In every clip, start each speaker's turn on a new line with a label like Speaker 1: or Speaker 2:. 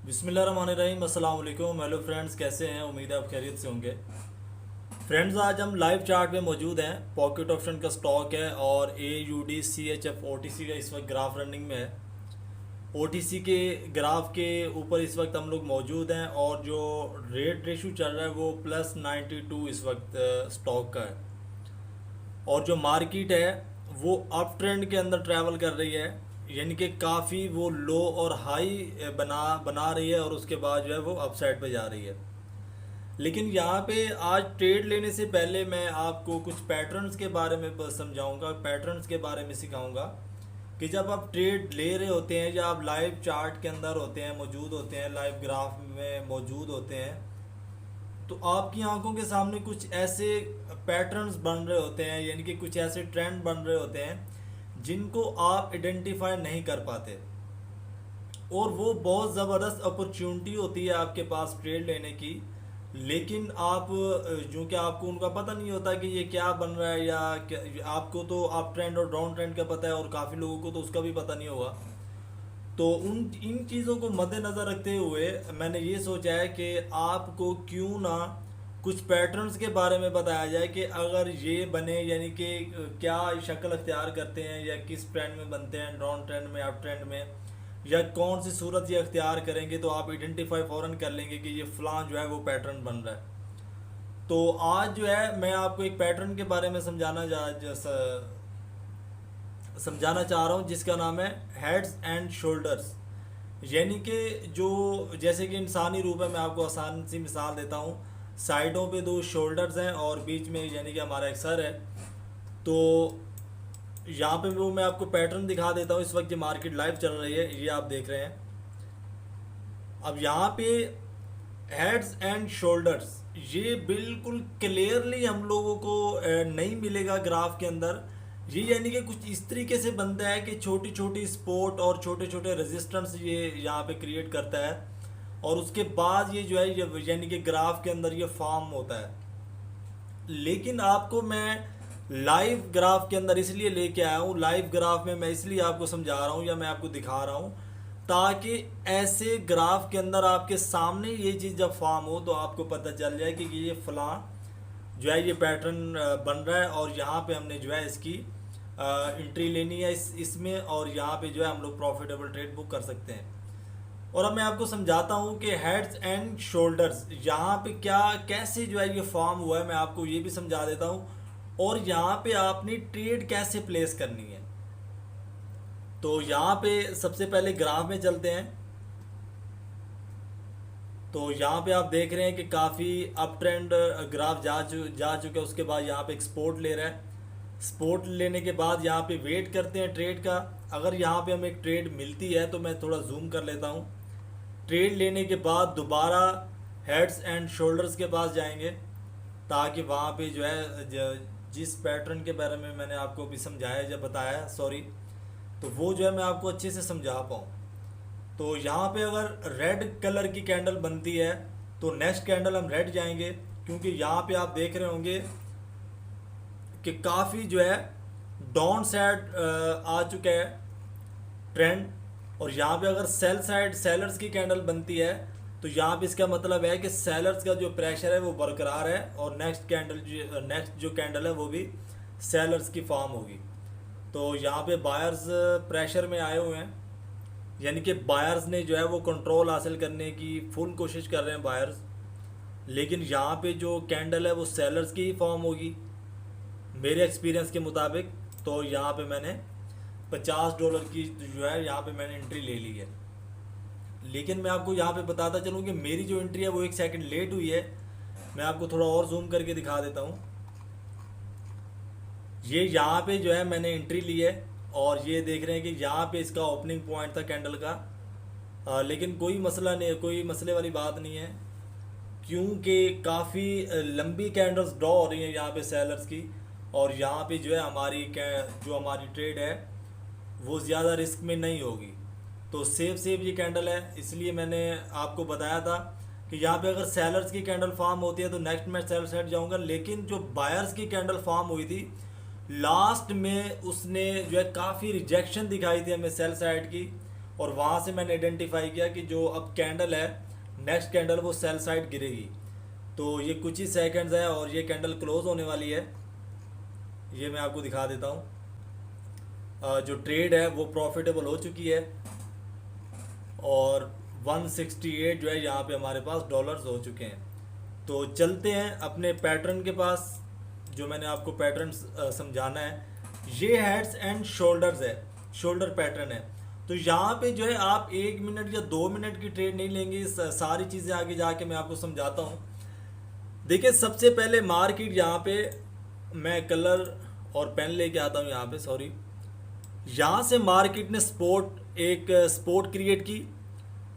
Speaker 1: बिस्मिल्लाहिर्रहमानिर्रहीम। अस्सलाम वालेकुम। हेलो फ्रेंड्स, कैसे हैं? उम्मीद है आप खैरियत से होंगे। फ्रेंड्स, आज हम लाइव चार्ट पे मौजूद हैं। पॉकेट ऑप्शन का स्टॉक है और AUD CHF OTC का इस वक्त ग्राफ रनिंग में है। OTC के ग्राफ के ऊपर इस वक्त हम लोग मौजूद हैं और जो रेट रेशो चल रहा है वो +92 इस वक्त स्टॉक का है। और जो मार्केट है वो अप ट्रेंड के अंदर ट्रैवल कर रही है, यानी कि काफ़ी वो लो और हाई बना बना रही है और उसके बाद जो है वो अप साइड पे जा रही है। लेकिन यहाँ पे आज ट्रेड लेने से पहले मैं आपको कुछ पैटर्न्स के बारे में समझाऊंगा, पैटर्न्स के बारे में सिखाऊंगा कि जब आप ट्रेड ले रहे होते हैं या आप लाइव चार्ट के अंदर होते हैं, मौजूद होते हैं, लाइव ग्राफ में मौजूद होते हैं, तो आपकी आंखों के सामने कुछ ऐसे पैटर्न्स बन रहे होते हैं, यानी कि कुछ ऐसे ट्रेंड बन रहे होते हैं जिनको आप आइडेंटिफाई नहीं कर पाते। और वो बहुत ज़बरदस्त अपॉर्चुनिटी होती है आपके पास ट्रेड लेने की, लेकिन आप जो कि आपको उनका पता नहीं होता कि ये क्या बन रहा है या आपको तो अप ट्रेंड और डाउन ट्रेंड का पता है और काफ़ी लोगों को तो उसका भी पता नहीं होगा। तो उन इन चीज़ों को मद्देनज़र रखते हुए मैंने ये सोचा है कि आपको क्यों ना कुछ पैटर्न्स के बारे में बताया जाए कि अगर ये बने, यानी कि क्या शक्ल अख्तियार करते हैं या किस ट्रेंड में बनते हैं, डाउन ट्रेंड में, अप ट्रेंड में, या कौन सी सूरत ये अख्तियार करेंगे तो आप आइडेंटिफाई फ़ौरन कर लेंगे कि ये फ़लाँ जो है वो पैटर्न बन रहा है। तो आज जो है मैं आपको एक पैटर्न के बारे में समझाना चाह रहा हूँ जिसका नाम है हेड्स एंड शोल्डर्स। यानी कि जो जैसे कि इंसानी रूप है, मैं आपको आसान सी मिसाल देता हूँ। साइडों पे दो शोल्डर्स हैं और बीच में यानी कि हमारा एक सर है। तो यहाँ पे वो मैं आपको पैटर्न दिखा देता हूँ। इस वक्त जो मार्केट लाइव चल रही है ये आप देख रहे हैं। अब यहाँ पे हेड्स एंड शोल्डर्स ये बिल्कुल क्लियरली हम लोगों को नहीं मिलेगा ग्राफ के अंदर। ये यानी कि कुछ इस तरीके से बनता है कि छोटी छोटी स्पोर्ट और छोटे छोटे रेजिस्टेंस ये यहाँ पे क्रिएट करता है और उसके बाद ये जो है ये यानी कि ग्राफ के अंदर ये फॉर्म होता है। लेकिन आपको मैं लाइव ग्राफ के अंदर इसलिए लेके आया हूँ, लाइव ग्राफ में मैं इसलिए आपको समझा रहा हूँ या मैं आपको दिखा रहा हूँ ताकि ऐसे ग्राफ के अंदर आपके सामने ये चीज़ जब फॉर्म हो तो आपको पता चल जाए कि ये फलां जो है ये पैटर्न बन रहा है और यहाँ पे हमने जो है इसकी एंट्री लेनी है इसमें, और यहाँ पे जो है हम लोग प्रॉफिटेबल ट्रेड बुक कर सकते हैं। और अब मैं आपको समझाता हूँ कि हेड्स एंड शोल्डर्स यहाँ पे क्या कैसे जो है ये फॉर्म हुआ है, मैं आपको ये भी समझा देता हूँ। और यहाँ पे आपने ट्रेड कैसे प्लेस करनी है। तो यहाँ पे सबसे पहले ग्राफ में चलते हैं। तो यहाँ पे आप देख रहे हैं कि काफ़ी अप ट्रेंड ग्राफ जा चुका है। उसके बाद यहाँ पे एक्सपोर्ट ले रहा है। स्पोर्ट लेने के बाद यहाँ पे वेट करते हैं ट्रेड का। अगर यहाँ पे हमें एक ट्रेड मिलती है तो मैं थोड़ा जूम कर लेता हूँ। ट्रेड लेने के बाद दोबारा हेड्स एंड शोल्डर्स के पास जाएंगे ताकि वहाँ पे जो है जिस पैटर्न के बारे में मैंने आपको अभी समझाया या बताया, सॉरी, तो वो जो है मैं आपको अच्छे से समझा पाऊँ। तो यहाँ पे अगर रेड कलर की कैंडल बनती है तो नेक्स्ट कैंडल हम रेड जाएंगे, क्योंकि यहाँ पे आप देख रहे होंगे कि काफ़ी जो है डाउन साइड आ चुका है ट्रेंड। और यहाँ पे अगर सेल साइड सेलर्स की कैंडल बनती है तो यहाँ पे इसका मतलब है कि सेलर्स का जो प्रेशर है वो बरकरार है और नेक्स्ट जो कैंडल है वो भी सेलर्स की फॉर्म होगी। तो यहाँ पे बायर्स प्रेशर में आए हुए हैं, यानी कि बायर्स ने जो है वो कंट्रोल हासिल करने की फुल कोशिश कर रहे हैं बायर्स। लेकिन यहाँ पे जो कैंडल है वो सेलर्स की ही फॉर्म होगी मेरे एक्सपीरियंस के मुताबिक। तो यहाँ पे मैंने $50 की जो है यहाँ पे मैंने एंट्री ले ली है। लेकिन मैं आपको यहाँ पे बताता चलूँ कि मेरी जो एंट्री है वो 1 सेकंड लेट हुई है। मैं आपको थोड़ा और जूम करके दिखा देता हूँ। ये यहाँ पे जो है मैंने एंट्री ली है और ये देख रहे हैं कि यहाँ पे इसका ओपनिंग पॉइंट था कैंडल का। लेकिन कोई मसला नहीं, कोई मसले वाली बात नहीं है, क्योंकि काफ़ी लंबी कैंडल्स ड्रॉ हो रही हैं यहाँ पे सेलर्स की। और यहाँ पे जो है जो हमारी ट्रेड है वो ज़्यादा रिस्क में नहीं होगी। तो सेफ ये कैंडल है, इसलिए मैंने आपको बताया था कि यहाँ पे अगर सेलर्स की कैंडल फॉर्म होती है तो नेक्स्ट मैं सेल साइड जाऊँगा। लेकिन जो बायर्स की कैंडल फॉर्म हुई थी लास्ट में उसने जो है काफ़ी रिजेक्शन दिखाई थी हमें सेल साइड की, और वहाँ से मैंने आइडेंटिफाई किया कि जो अब कैंडल है, नेक्स्ट कैंडल वो सेल साइड गिरेगी। तो ये कुछ ही सेकंड्स है और ये कैंडल क्लोज होने वाली है। ये मैं आपको दिखा देता हूँ। जो ट्रेड है वो प्रॉफिटेबल हो चुकी है और 168 जो है यहाँ पे हमारे पास डॉलर्स हो चुके हैं। तो चलते हैं अपने पैटर्न के पास, जो मैंने आपको पैटर्न समझाना है। ये हेड्स एंड शोल्डर्स है, शोल्डर पैटर्न है। तो यहाँ पे जो है आप 1 मिनट या 2 मिनट की ट्रेड नहीं लेंगे, सारी चीज़ें आगे जाके मैं आपको समझाता हूँ। देखिए सबसे पहले मार्केट यहाँ पे, मैं कलर और पेन लेके आता हूँ यहाँ पे, सॉरी। यहाँ से मार्केट ने एक स्पोर्ट क्रिएट की।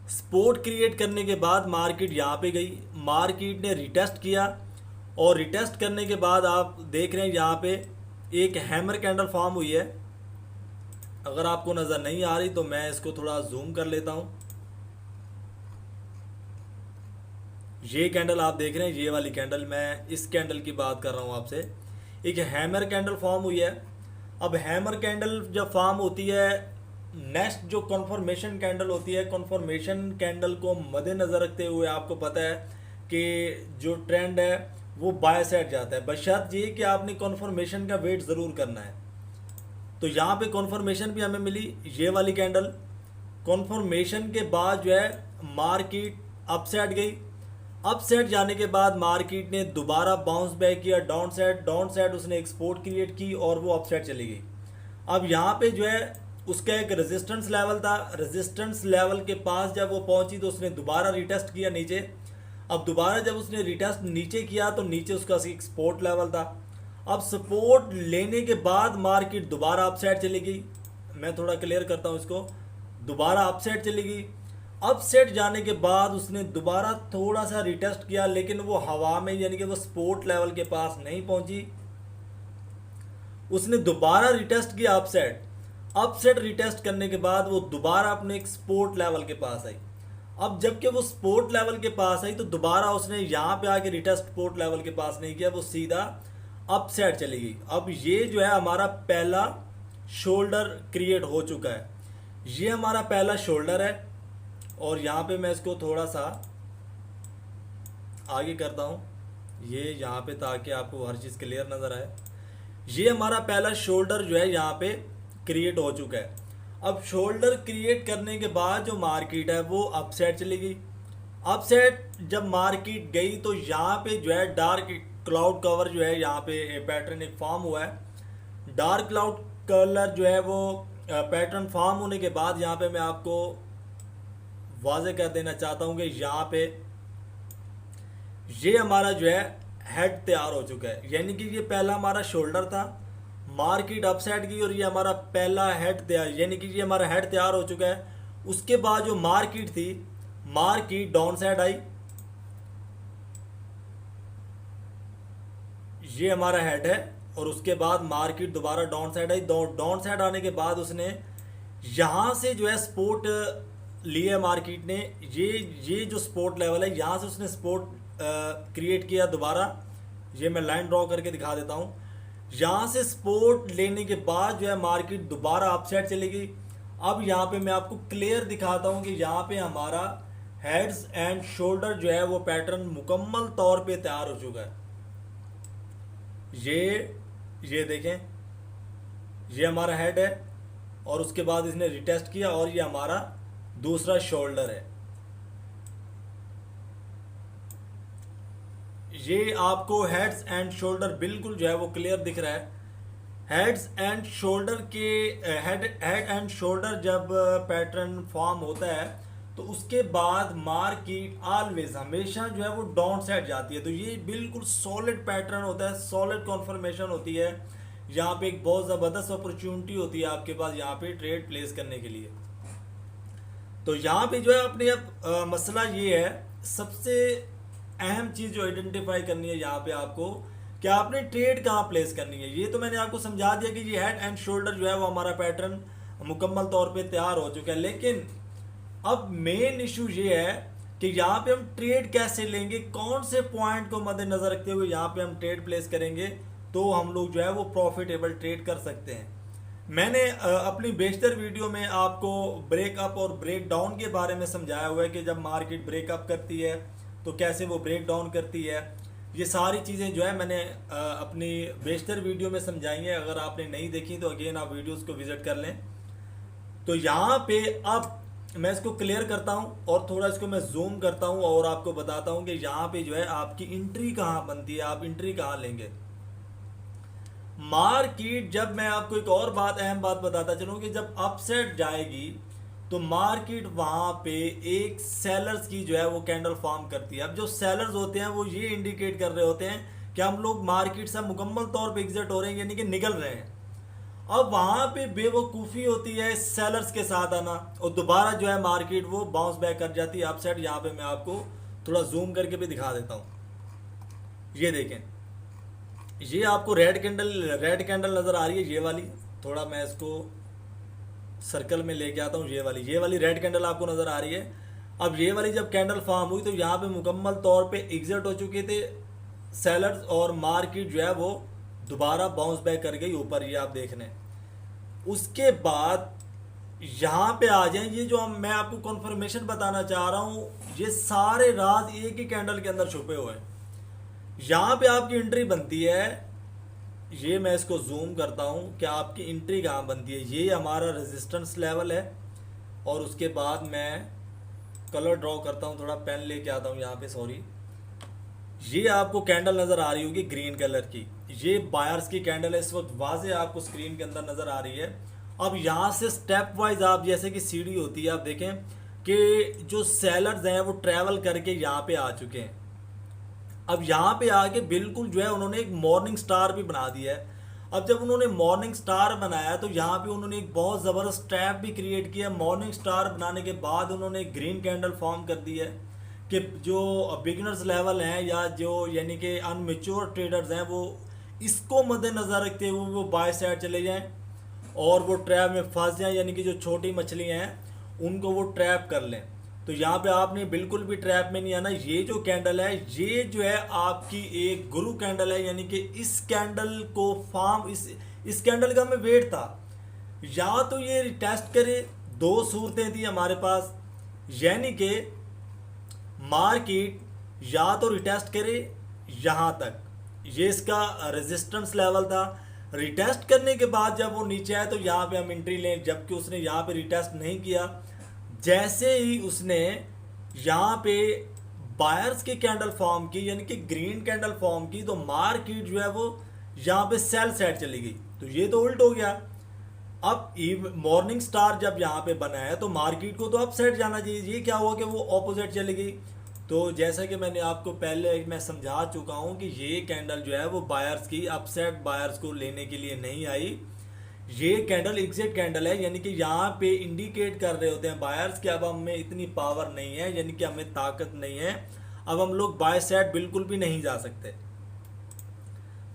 Speaker 1: स्पोर्ट क्रिएट करने के बाद मार्केट यहाँ पे गई, मार्केट ने रिटेस्ट किया और रिटेस्ट करने के बाद आप देख रहे हैं यहाँ पे एक हैमर कैंडल फॉर्म हुई है। अगर आपको नज़र नहीं आ रही तो मैं इसको थोड़ा जूम कर लेता हूँ। ये कैंडल आप देख रहे हैं, ये वाली कैंडल, मैं इस कैंडल की बात कर रहा हूँ आपसे। एक हैमर कैंडल फॉर्म हुई है। अब हैमर कैंडल जब फॉर्म होती है, नेक्स्ट जो कन्फर्मेशन कैंडल होती है, कन्फर्मेशन कैंडल को मद्देनज़र रखते हुए आपको पता है कि जो ट्रेंड है वो बाय साइड जाता है, बशर्त ये कि आपने कन्फर्मेशन का वेट ज़रूर करना है। तो यहाँ पे कन्फर्मेशन भी हमें मिली, ये वाली कैंडल। कन्फर्मेशन के बाद जो है मार्केट अपसाइड गई। अपसाइड जाने के बाद मार्केट ने दोबारा बाउंस बैक किया डाउन साइड उसने एक्सपोर्ट क्रिएट की और वो अपसाइड चली गई। अब यहाँ पे जो है उसका एक रेजिस्टेंस लेवल था, रेजिस्टेंस लेवल के पास जब वो पहुंची तो उसने दोबारा रिटेस्ट किया नीचे। अब दोबारा जब उसने रिटेस्ट नीचे किया तो नीचे उसका एक सपोर्ट लेवल था। अब सपोर्ट लेने के बाद मार्केट दोबारा अपसाइड चली गई। मैं थोड़ा क्लियर करता हूँ इसको। दोबारा अपसाइड चली गई। अपसाइड जाने के बाद उसने दोबारा थोड़ा सा रिटेस्ट किया, लेकिन वो हवा में, यानी कि वो सपोर्ट लेवल के पास नहीं पहुंची। उसने दोबारा रिटेस्ट किया अपसाइड रिटेस्ट करने के बाद वो दोबारा अपने एक सपोर्ट लेवल के पास आई। अब जबकि वो सपोर्ट लेवल के पास आई तो दोबारा उसने यहाँ पे आके रिटेस्ट सपोर्ट लेवल के पास नहीं किया, वो सीधा अपसाइड चली गई। अब ये जो है हमारा पहला शोल्डर क्रिएट हो चुका है। ये हमारा पहला शोल्डर है और यहाँ पे मैं इसको थोड़ा सा आगे करता हूँ, ये यहाँ पे, ताकि आपको हर चीज़ क्लियर नज़र आए। ये हमारा पहला शोल्डर जो है यहाँ पे क्रिएट हो चुका है। अब शोल्डर क्रिएट करने के बाद जो मार्केट है वो अपसाइड चली गई। अपसाइड जब मार्केट गई तो यहाँ पे जो है डार्क क्लाउड कवर जो है, यहाँ पे पैटर्न एक फॉर्म हुआ है। डार्क क्लाउड कलर जो है वो पैटर्न फॉर्म होने के बाद यहाँ पे मैं आपको वाज़ेह कर देना चाहता हूँ कि यहाँ पे ये हमारा जो है हेड तैयार हो चुका है। यानी कि ये पहला हमारा शोल्डर था, मार्केट अपसाइड गई और ये हमारा पहला हेड तैयार, यानी कि ये हमारा हेड तैयार हो चुका है। उसके बाद जो मार्केट थी, मार्केट डाउन साइड आई। ये हमारा हेड है और उसके बाद मार्केट दोबारा down side I. Down side आने के बाद उसने यहाँ से जो है सपोर्ट लिए मार्केट ने। ये जो सपोर्ट लेवल है, यहाँ से उसने सपोर्ट क्रिएट किया दोबारा। ये मैं लाइन ड्रॉ करके दिखा देता हूँ। यहाँ से सपोर्ट लेने के बाद जो है मार्केट दोबारा अपसाइड चली गई। अब यहाँ पे मैं आपको क्लियर दिखाता हूँ कि यहाँ पे हमारा हेड्स एंड शोल्डर जो है वो पैटर्न मुकम्मल तौर पे तैयार हो चुका है। ये देखें, ये हमारा हेड है और उसके बाद इसने रिटेस्ट किया और ये हमारा दूसरा शोल्डर है। ये आपको हेड्स एंड शोल्डर बिल्कुल जो है वो क्लियर दिख रहा है। हेड्स एंड शोल्डर के हेड एंड शोल्डर जब पैटर्न फॉर्म होता है तो उसके बाद मार्केट ऑलवेज हमेशा जो है वो डाउन साइड जाती है। तो ये बिल्कुल सॉलिड पैटर्न होता है, सॉलिड कॉन्फर्मेशन होती है। यहाँ पे एक बहुत ज़बरदस्त अपॉर्चुनिटी होती है आपके पास यहाँ पे ट्रेड प्लेस करने के लिए। तो यहाँ पे जो है अपने अब मसला ये है, सबसे अहम चीज़ जो आइडेंटिफाई करनी है यहाँ पे आपको, कि आपने ट्रेड कहाँ प्लेस करनी है। ये तो मैंने आपको समझा दिया कि ये हेड एंड शोल्डर जो है वो हमारा पैटर्न मुकम्मल तौर पे तैयार हो चुका है। लेकिन अब मेन इशू ये है कि यहाँ पे हम ट्रेड कैसे लेंगे, कौन से पॉइंट को मद्देनजर रखते हुए यहाँ पे हम ट्रेड प्लेस करेंगे तो हम लोग जो है वो प्रॉफिटेबल ट्रेड कर सकते हैं। मैंने अपनी बेशतर वीडियो में आपको ब्रेकअप और ब्रेक डाउन के बारे में समझाया हुआ है कि जब मार्केट ब्रेकअप करती है तो कैसे वो ब्रेक डाउन करती है। ये सारी चीज़ें जो है मैंने अपनी बेशतर वीडियो में समझाई हैं। अगर आपने नहीं देखी तो अगेन आप वीडियोस को विजिट कर लें। तो यहाँ पे अब मैं इसको क्लियर करता हूँ और थोड़ा इसको मैं जूम करता हूँ और आपको बताता हूँ कि यहाँ पे जो है आपकी एंट्री कहाँ बनती है, आप एंट्री कहाँ लेंगे। मार्केट जब मैं आपको एक और बात, अहम बात बताता चलूँ कि जब अपसेट जाएगी तो मार्केट वहां पे एक सेलर्स की जो है वो कैंडल फॉर्म करती है। अब जो सेलर्स होते हैं वो ये इंडिकेट कर रहे होते हैं कि हम लोग मार्केट से मुकम्मल तौर पे एग्जिट हो रहे हैं, यानी कि निकल रहे हैं। अब वहां पे बेवकूफ़ी होती है सेलर्स के साथ आना और दोबारा जो है मार्केट वो बाउंस बैक कर जाती है अपसेट। यहाँ पे मैं आपको थोड़ा जूम करके भी दिखा देता हूँ। ये देखें, ये आपको रेड कैंडल नज़र आ रही है, ये वाली। थोड़ा मैं इसको सर्कल में लेके आता हूँ। ये वाली रेड कैंडल आपको नज़र आ रही है। अब ये वाली जब कैंडल फॉर्म हुई तो यहाँ पे मुकम्मल तौर पे एग्जिट हो चुके थे सेलर्स और मार्केट जो है वो दोबारा बाउंस बैक कर गई ऊपर, ये आप देख रहे हैं। उसके बाद यहाँ पे आ जाए, ये जो मैं आपको कॉन्फर्मेशन बताना चाह रहा हूँ, ये सारे राज एक ही कैंडल के अंदर छुपे हुए हैं। यहाँ पे आपकी एंट्री बनती है, ये मैं इसको जूम करता हूँ कि आपकी एंट्री कहाँ बनती है। ये हमारा रेजिस्टेंस लेवल है और उसके बाद मैं कलर ड्रॉ करता हूँ, थोड़ा पेन लेके आता हूँ यहाँ पे, सॉरी। ये आपको कैंडल नज़र आ रही होगी ग्रीन कलर की, ये बायर्स की कैंडल है, इस वक्त वाज़े आपको स्क्रीन के अंदर नज़र आ रही है। अब यहाँ से स्टेप वाइज आप, जैसे कि सीढ़ी होती है, आप देखें कि जो सेलर्स हैं वो ट्रैवल करके यहाँ पे आ चुके हैं। अब यहाँ पे आके बिल्कुल जो है उन्होंने एक मॉर्निंग स्टार भी बना दिया है। अब जब उन्होंने मॉर्निंग स्टार बनाया तो यहाँ पे उन्होंने एक बहुत ज़बरदस्त ट्रैप भी क्रिएट किया। मॉर्निंग स्टार बनाने के बाद उन्होंने एक ग्रीन कैंडल फॉर्म कर दी है कि जो बिगिनर्स लेवल हैं या जो यानी कि अनमेच्योर ट्रेडर्स हैं वो इसको मद्देनज़र रखते हुए वो बाय साइड चले जाएं और वो ट्रैप में फंस जाएं, यानी कि जो छोटी मछलियाँ हैं उनको वो ट्रैप कर लें। तो यहाँ पे आपने बिल्कुल भी ट्रैप में नहीं आना। ये जो कैंडल है ये जो है आपकी एक गुरु कैंडल है, यानी कि इस कैंडल को फॉर्म, इस कैंडल का हमें वेट था, या तो ये टेस्ट करे। दो सूरतें थी हमारे पास, यानी कि मार्केट या तो रिटेस्ट करे यहाँ तक, ये इसका रेजिस्टेंस लेवल था। रिटेस्ट करने के बाद जब वो नीचे आए तो यहाँ पे हम एंट्री लें, जबकि उसने यहाँ पे रिटेस्ट नहीं किया। जैसे ही उसने यहाँ पे बायर्स की कैंडल फॉर्म की, यानी कि ग्रीन कैंडल फॉर्म की, तो मार्केट जो है वो यहाँ पे सेल साइड चली गई। तो ये तो उल्ट हो गया। अब मॉर्निंग स्टार जब यहाँ पे बना है तो मार्केट को तो अप साइड जाना चाहिए, ये क्या हुआ कि वो ऑपोजिट चली गई। तो जैसा कि मैंने आपको पहले मैं समझा चुका हूँ कि ये कैंडल जो है वो बायर्स की, अपसेट बायर्स को लेने के लिए नहीं आई। ये कैंडल एग्जिट कैंडल है, यानी कि यहाँ पे इंडिकेट कर रहे होते हैं बायर्स कि अब हमें इतनी पावर नहीं है, यानी कि हमें ताकत नहीं है, अब हम लोग बाय साइड बिल्कुल भी नहीं जा सकते।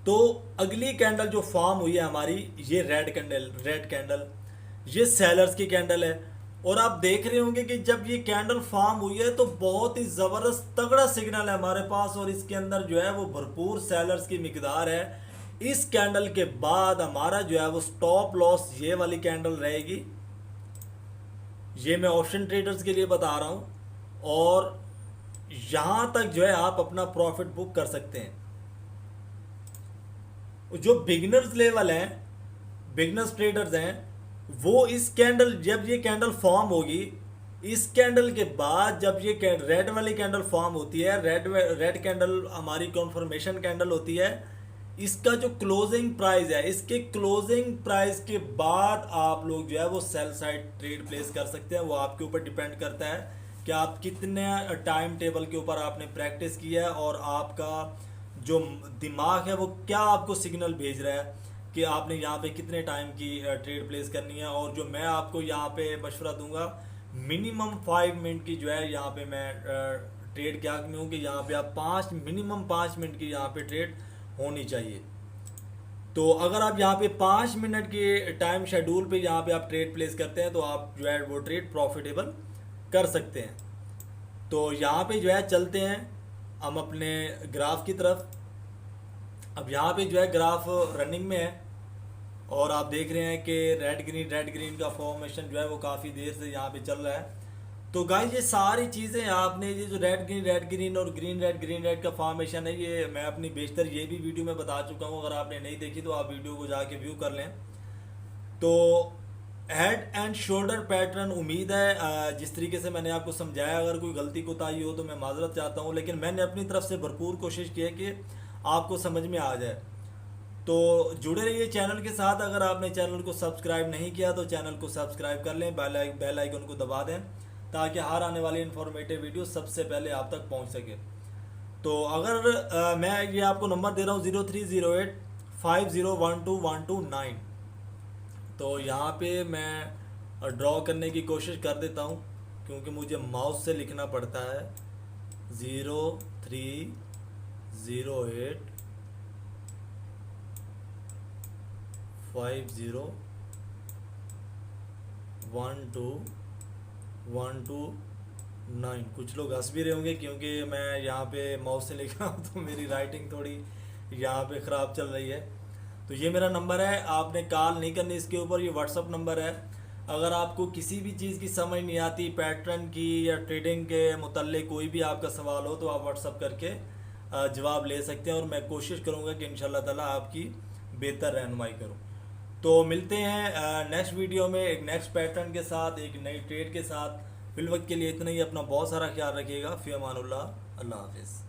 Speaker 1: तो अगली कैंडल जो फॉर्म हुई है हमारी, ये रेड कैंडल, ये सेलर्स की कैंडल है। और आप देख रहे होंगे कि जब ये कैंडल फॉर्म हुई है तो बहुत ही ज़बरदस्त तगड़ा सिग्नल है हमारे पास और इसके अंदर जो है वो भरपूर सेलर्स की मिकदार है। इस कैंडल के बाद हमारा जो है वो स्टॉप लॉस ये वाली कैंडल रहेगी। ये मैं ऑप्शन ट्रेडर्स के लिए बता रहा हूँ और यहाँ तक जो है आप अपना प्रॉफिट बुक कर सकते हैं। जो बिगिनर्स लेवल हैं, बिगिनर्स ट्रेडर्स हैं, वो इस कैंडल, जब ये कैंडल फॉर्म होगी, इस कैंडल के बाद जब ये रेड वाली कैंडल फॉर्म होती है, रेड कैंडल हमारी कॉन्फर्मेशन कैंडल होती है, इसका जो क्लोजिंग प्राइस है, इसके क्लोजिंग प्राइस के बाद आप लोग जो है वो सेल साइड ट्रेड प्लेस कर सकते हैं। वो आपके ऊपर डिपेंड करता है कि आप कितने टाइम टेबल के ऊपर आपने प्रैक्टिस किया है और आपका जो दिमाग है वो क्या आपको सिग्नल भेज रहा है कि आपने यहाँ पे कितने टाइम की ट्रेड प्लेस करनी है। और जो मैं आपको यहाँ पे मशवरा दूंगा, मिनिमम 5 मिनट की जो है यहाँ पे मैं ट्रेड क्या में हूँ कि यहाँ पे आप मिनिमम 5 मिनट की यहाँ पे ट्रेड होनी चाहिए। तो अगर आप यहाँ पे 5 मिनट के टाइम शेड्यूल पे यहाँ पे आप ट्रेड प्लेस करते हैं तो आप जो है वो ट्रेड प्रॉफिटेबल कर सकते हैं। तो यहाँ पे जो है चलते हैं हम अपने ग्राफ की तरफ। अब यहाँ पे जो है ग्राफ रनिंग में है, और आप देख रहे हैं कि रेड ग्रीन का फॉर्मेशन जो है वो काफ़ी देर से यहाँ पे चल रहा है। तो गाइस ये सारी चीज़ें आपने, ये जो रेड ग्रीन और ग्रीन रेड का फॉर्मेशन है, ये मैं अपनी बेशतर ये भी वीडियो में बता चुका हूँ। अगर आपने नहीं देखी तो आप वीडियो को जाके व्यू कर लें। तो हेड एंड शोल्डर पैटर्न, उम्मीद है जिस तरीके से मैंने आपको समझाया, अगर कोई गलती कोताही हो तो मैं माजरत चाहता हूँ, लेकिन मैंने अपनी तरफ से भरपूर कोशिश की है कि आपको समझ में आ जाए। तो जुड़े रहिए चैनल के साथ। अगर आपने चैनल को सब्सक्राइब नहीं किया तो चैनल को सब्सक्राइब कर लें, बेल आइकन को दबा दें ताकि हर आने वाली इन्फॉर्मेटिव वीडियो सबसे पहले आप तक पहुंच सके। तो अगर मैं ये आपको नंबर दे रहा हूँ 030850121229। तो यहाँ पे मैं ड्रॉ करने की कोशिश कर देता हूँ क्योंकि मुझे माउस से लिखना पड़ता है। 0308 50121229। कुछ लोग हंस भी रहे होंगे क्योंकि मैं यहाँ पे माउस से लिख रहा हूँ तो मेरी राइटिंग थोड़ी यहाँ पे ख़राब चल रही है। तो ये मेरा नंबर है, आपने कॉल नहीं करनी इसके ऊपर, ये व्हाट्सअप नंबर है। अगर आपको किसी भी चीज़ की समझ नहीं आती, पैटर्न की या ट्रेडिंग के मुतल्लिक कोई भी आपका सवाल हो तो आप व्हाट्सअप करके जवाब ले सकते हैं और मैं कोशिश करूँगा कि इंशाल्लाह ताला आपकी बेहतर रहनुमाई करूँ। तो मिलते हैं नेक्स्ट वीडियो में एक नेक्स्ट पैटर्न के साथ, एक नई ट्रेड के साथ। फिल वक्त के लिए इतना ही। अपना बहुत सारा ख्याल रखिएगा। फ़ी अमानुल्लाह, अल्लाह हाफिज़।